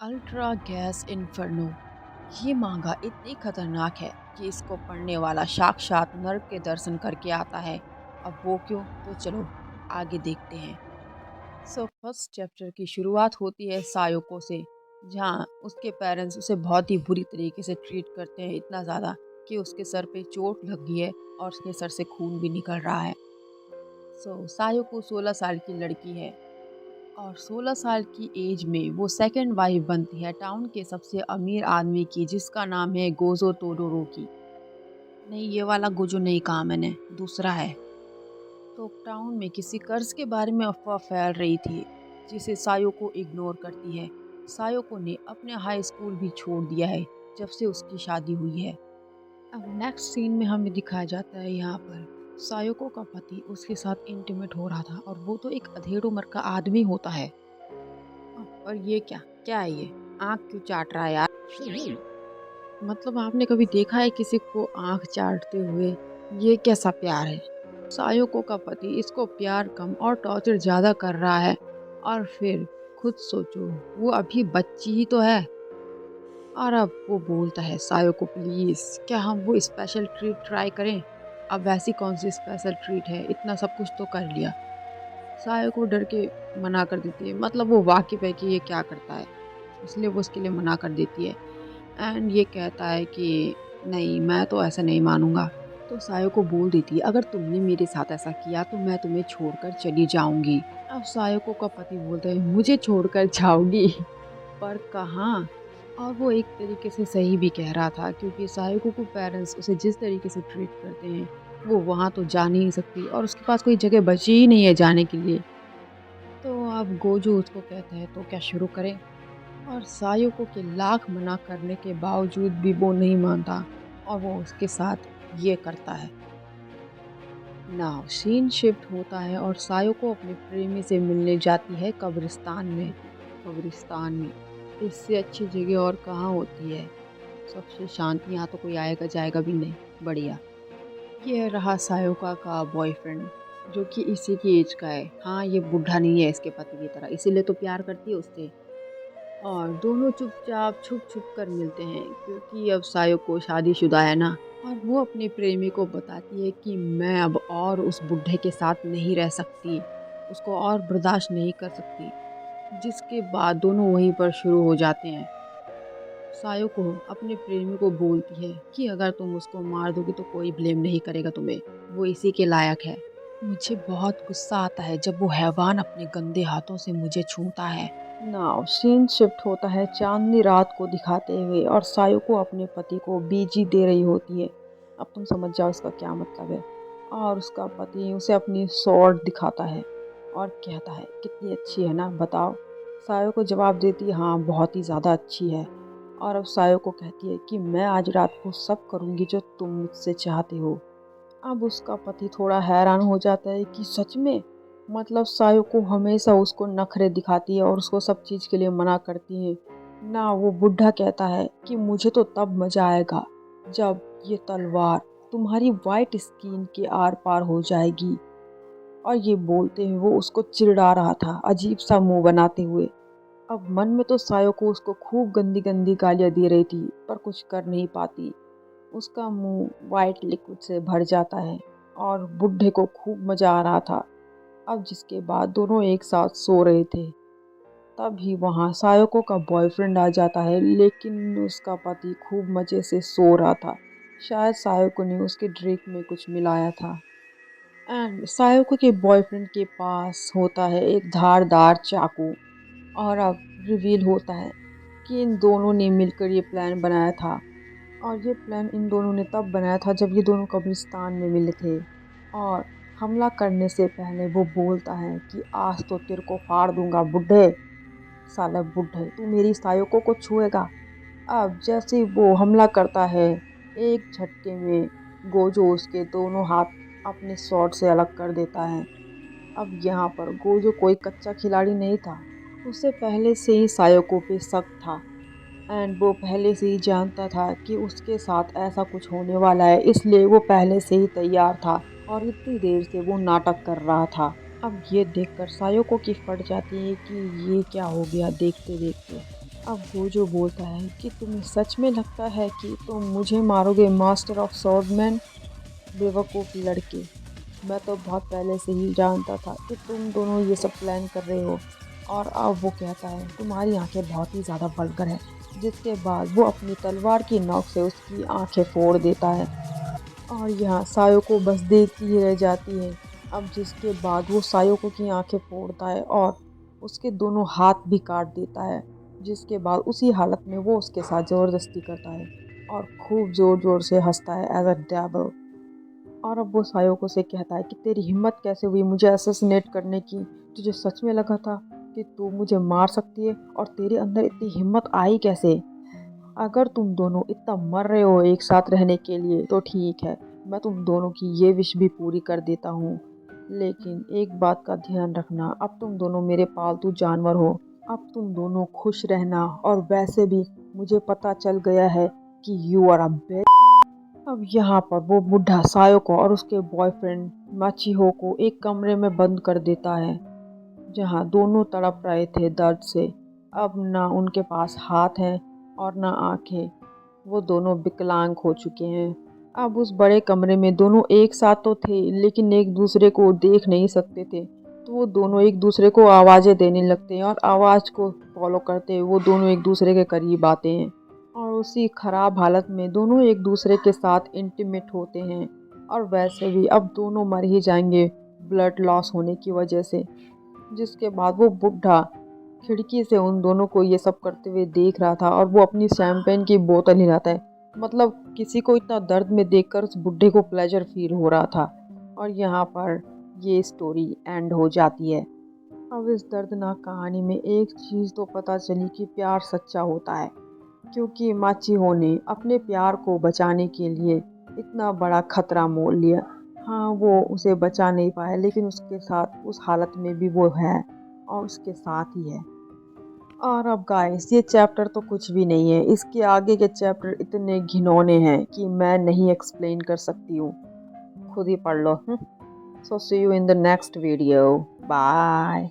Ultra gas inferno. ये मांगा इतनी खतरनाक है कि इसको पढ़ने वाला साक्षात नर्क के दर्शन करके आता है। अब वो क्यों, तो चलो आगे देखते हैं। फर्स्ट चैप्टर की शुरुआत होती है सायोको से, जहाँ उसके पेरेंट्स उसे बहुत ही बुरी तरीके से ट्रीट करते हैं, इतना ज़्यादा कि उसके सर पे चोट लग गई है और उसके सर से खून भी निकल रहा है। सायोको 16 साल की लड़की है और 16 साल की एज में वो सेकंड वाइफ बनती है टाउन के सबसे अमीर आदमी की, जिसका नाम है गोजो तोडोरोकी। नहीं, ये वाला गोजो नहीं कहा मैंने, दूसरा है। तो टाउन में किसी कर्ज के बारे में अफवाह फैल रही थी, जिसे सायोको इग्नोर करती है। सायोको ने अपने हाई स्कूल भी छोड़ दिया है जब से उसकी शादी हुई है। अब नेक्स्ट सीन में हमें दिखाया जाता है यहाँ पर सायोको का पति उसके साथ इंटीमेट हो रहा था, और वो तो एक अधेड़ उम्र का आदमी होता है। और ये क्या क्या है ये, आँख क्यों चाट रहा है यार? मतलब आपने कभी देखा है किसी को आँख चाटते हुए? ये कैसा प्यार है? सायोको का पति इसको प्यार कम और टॉर्चर ज़्यादा कर रहा है। और फिर खुद सोचो, वो अभी बच्ची ही तो है। और अब वो बोलता है सायोको प्लीज़, क्या हम वो स्पेशल ट्रीट ट्राई करें? अब ऐसी कौन सी स्पेशल ट्रीट है, इतना सब कुछ तो कर लिया। सायोको डर के मना कर देती है, मतलब वो वाकिफ़ है कि ये क्या करता है, इसलिए वो उसके लिए मना कर देती है। एंड ये कहता है कि नहीं, मैं तो ऐसा नहीं मानूंगा। तो सायो को बोल देती है, अगर तुमने मेरे साथ ऐसा किया तो मैं तुम्हें छोड़कर चली जाऊंगी। अब सायोको का पति बोलता है, मुझे छोड़कर जाओगी? पर कहाँ? और वो एक तरीके से सही भी कह रहा था, क्योंकि सायोको को पेरेंट्स उसे जिस तरीके से ट्रीट करते हैं, वो वहाँ तो जा नहीं सकती और उसके पास कोई जगह बची ही नहीं है जाने के लिए। तो अब गोजो उसको कहता है, तो क्या शुरू करें? और सायोको के लाख मना करने के बावजूद भी वो नहीं मानता, और वो उसके साथ ये करता है। नाउ सीन शिफ्ट होता है और सायोको अपने प्रेमी से मिलने जाती है कब्रिस्तान में। कब्रिस्तान में इससे अच्छी जगह और कहाँ होती है? सबसे शांत, यहाँ तो कोई आएगा जाएगा भी नहीं। बढ़िया। ये रहा सायोका का बॉयफ्रेंड, जो कि इसी की एज का है। हाँ, ये बूढ़ा नहीं है इसके पति की तरह, इसीलिए तो प्यार करती है उससे। और दोनों चुपचाप छुप-छुप कर मिलते हैं, क्योंकि अब सायोको शादीशुदा है ना। और वो अपने प्रेमी को बताती है कि मैं अब और उस बुड्ढे के साथ नहीं रह सकती, उसको और बर्दाश्त नहीं कर सकती। जिसके बाद दोनों वहीं पर शुरू हो जाते हैं। सायोको अपने प्रेमी को बोलती है कि अगर तुम उसको मार दोगे तो कोई ब्लेम नहीं करेगा तुम्हें, वो इसी के लायक है। मुझे बहुत गुस्सा आता है जब वो हैवान अपने गंदे हाथों से मुझे छूता है। नाउ सीन शिफ्ट होता है चांदनी रात को दिखाते हुए, और सायोको अपने पति को बीजी दे रही होती है। अब तुम समझ जाओ इसका क्या मतलब है। और उसका पति उसे अपनी स्वॉर्ड दिखाता है और कहता है, कितनी अच्छी है ना, बताओ? सायोको जवाब देती है, हाँ बहुत ही ज़्यादा अच्छी है। और अब सायोको कहती है कि मैं आज रात को सब करूँगी जो तुम मुझसे चाहते हो। अब उसका पति थोड़ा हैरान हो जाता है कि सच में, मतलब सायोको हमेशा उसको नखरे दिखाती है और उसको सब चीज़ के लिए मना करती है ना। वो बुढ़ा कहता है कि मुझे तो तब मज़ा आएगा जब ये तलवार तुम्हारी वाइट स्किन के आर पार हो जाएगी। और ये बोलते हुए वो उसको चिढ़ा रहा था, अजीब सा मुंह बनाते हुए। अब मन में तो सायोको उसको खूब गंदी गंदी गालियाँ दे रही थी, पर कुछ कर नहीं पाती। उसका मुंह वाइट लिक्विड से भर जाता है और बुड्ढे को खूब मजा आ रहा था। अब जिसके बाद दोनों एक साथ सो रहे थे, तभी वहाँ सायोको का बॉयफ्रेंड आ जाता है, लेकिन उसका पति खूब मजे से सो रहा था। शायद सायोको ने उसके ड्रिंक में कुछ मिलाया था। एंड सायोको के बॉयफ्रेंड के पास होता है एक धारदार चाकू। और अब रिवील होता है कि इन दोनों ने मिलकर ये प्लान बनाया था। और ये प्लान इन दोनों ने तब बनाया था जब ये दोनों कब्रिस्तान में मिले थे। और हमला करने से पहले वो बोलता है कि आज तो तेरे को फाड़ दूंगा बुड्ढे, साला बुड्ढे, तू मेरी सायोको को छुएगा? अब जैसे ही वो हमला करता है, एक झटके में गोजो उसके दोनों हाथ अपने शॉट से अलग कर देता है। अब यहाँ पर गोजो कोई कच्चा खिलाड़ी नहीं था, उसे पहले से ही सायोको पे शक था। एंड वो पहले से ही जानता था कि उसके साथ ऐसा कुछ होने वाला है, इसलिए वो पहले से ही तैयार था और इतनी देर से वो नाटक कर रहा था। अब ये देखकर सायोको की फट जाती है कि ये क्या हो गया देखते देखते। अब वो जो बोलता है कि तुम्हें सच में लगता है कि तुम मुझे मारोगे मास्टर ऑफ स्वॉर्डमैन? बेवकूफ़ लड़के, मैं तो बहुत पहले से ही जानता था कि तुम दोनों ये सब प्लान कर रहे हो। और अब वो कहता है तुम्हारी आंखें बहुत ही ज़्यादा वल्गर है। जिसके बाद वो अपनी तलवार की नोक से उसकी आंखें फोड़ देता है और यहाँ सायोको बस देखती ही रह जाती है। अब जिसके बाद वो सायोको की आंखें फोड़ता है और उसके दोनों हाथ भी काट देता है। जिसके बाद उसी हालत में वो उसके साथ ज़बरदस्ती करता है और खूब ज़ोर ज़ोर से हंसता है एज अ डेविल। और अब वो सायोको से कहता है कि तेरी हिम्मत कैसे हुई मुझे असैसिनेट करने की? तुझे सच में लगा था कि तू मुझे मार सकती है और तेरे अंदर इतनी हिम्मत आई कैसे? अगर तुम दोनों इतना मर रहे हो एक साथ रहने के लिए तो ठीक है, मैं तुम दोनों की ये विश भी पूरी कर देता हूँ। लेकिन एक बात का ध्यान रखना, अब तुम दोनों मेरे पालतू जानवर हो। अब तुम दोनों खुश रहना। और वैसे भी मुझे पता चल गया है कि यू आर अ बेस्ट। अब यहाँ पर वो बुढ़ा सायोको और उसके बॉयफ्रेंड माचिहो को एक कमरे में बंद कर देता है, जहाँ दोनों तड़प रहे थे दर्द से। अब ना उनके पास हाथ हैं और ना आंखें, वो दोनों विकलांग हो चुके हैं। अब उस बड़े कमरे में दोनों एक साथ तो थे लेकिन एक दूसरे को देख नहीं सकते थे। तो वो दोनों एक दूसरे को आवाज़ें देने लगते हैं और आवाज़ को फॉलो करते हुए वो दोनों एक दूसरे के करीब आते हैं। और उसी ख़राब हालत में दोनों एक दूसरे के साथ इंटीमेट होते हैं। और वैसे भी अब दोनों मर ही जाएंगे ब्लड लॉस होने की वजह से। जिसके बाद वो बुढ़ा खिड़की से उन दोनों को ये सब करते हुए देख रहा था और वो अपनी शैम्पेन की बोतल हिलाता है। मतलब किसी को इतना दर्द में देखकर उस बुढ़े को प्लेजर फील हो रहा था। और यहाँ पर ये स्टोरी एंड हो जाती है। अब इस दर्दनाक कहानी में एक चीज़ तो पता चली कि प्यार सच्चा होता है, क्योंकि माचिहो ने अपने प्यार को बचाने के लिए इतना बड़ा खतरा मोल लिया। हाँ, वो उसे बचा नहीं पाया लेकिन उसके साथ उस हालत में भी वो है और उसके साथ ही है। और अब गाइस ये चैप्टर तो कुछ भी नहीं है, इसके आगे के चैप्टर इतने घिनौने हैं कि मैं नहीं एक्सप्लेन कर सकती हूँ। खुद ही पढ़ लो। So see you in the next video. Bye.